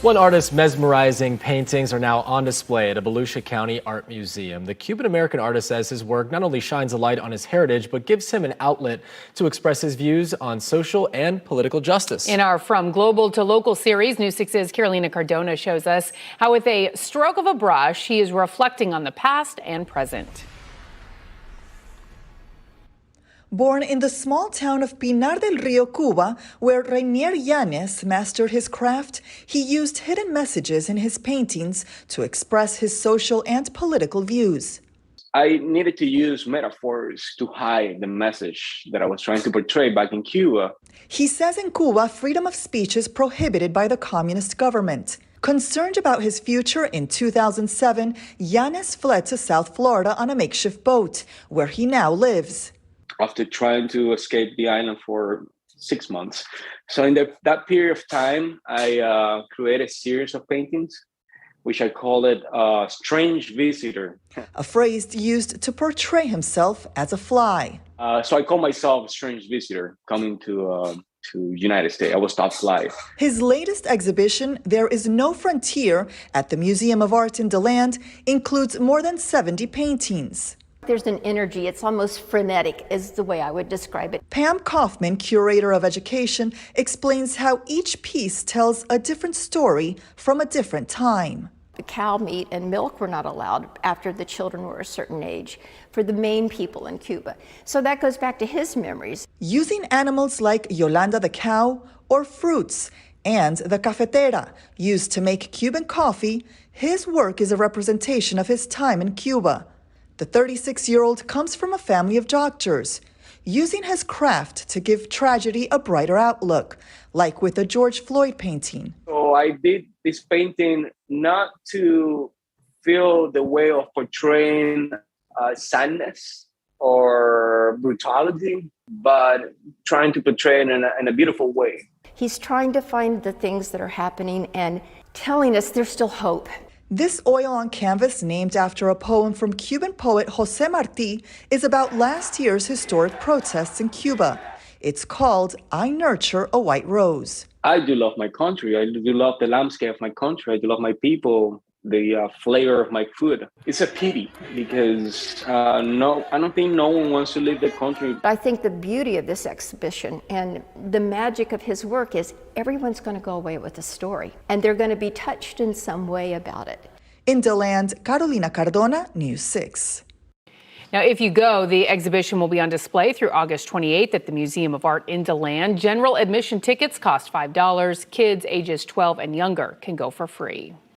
One artist's mesmerizing paintings are now on display at a Volusia County Art Museum. The Cuban-American artist says his work not only shines a light on his heritage, but gives him an outlet to express his views on social and political justice. In our From Global to Local series, News 6's Carolina Cardona shows us how with a stroke of a brush, he is reflecting on the past and present. Born in the small town of Pinar del Rio, Cuba, where Reynier Llanes mastered his craft, he used hidden messages in his paintings to express his social and political views. I needed to use metaphors to hide the message that I was trying to portray back in Cuba. He says in Cuba, freedom of speech is prohibited by the communist government. Concerned about his future, in 2007, Llanes fled to South Florida on a makeshift boat, where he now lives. After trying to escape the island for 6 months. So in that period of time, I created a series of paintings, which I call it Strange Visitor. A phrase used to portray himself as a fly. So I call myself a strange visitor coming to United States. I was top fly. His latest exhibition, There Is No Frontier, at the Museum of Art in DeLand, includes more than 70 paintings. There's an energy, it's almost frenetic is the way I would describe it. Pam Kaufman, curator of education, explains how each piece tells a different story from a different time. The cow meat and milk were not allowed after the children were a certain age for the Maine people in Cuba. So that goes back to his memories. Using animals like Yolanda the cow or fruits and the cafetera used to make Cuban coffee, his work is a representation of his time in Cuba. The 36-year-old comes from a family of doctors, using his craft to give tragedy a brighter outlook, like with the George Floyd painting. So I did this painting not to feel the way of portraying sadness or brutality, but trying to portray it in a beautiful way. He's trying to find the things that are happening and telling us there's still hope. This oil on canvas, named after a poem from Cuban poet José Martí, is about last year's historic protests in Cuba. It's called I Nurture a White Rose. I do love my country. I do love the landscape of my country. I do love my people, the flavor of my food. It's a pity because I don't think no one wants to leave the country. I think the beauty of this exhibition and the magic of his work is everyone's going to go away with a story and they're going to be touched in some way about it. In DeLand, Carolina Cardona, News 6. Now, if you go, the exhibition will be on display through August 28th at the Museum of Art in DeLand. General admission tickets cost $5. Kids ages 12 and younger can go for free.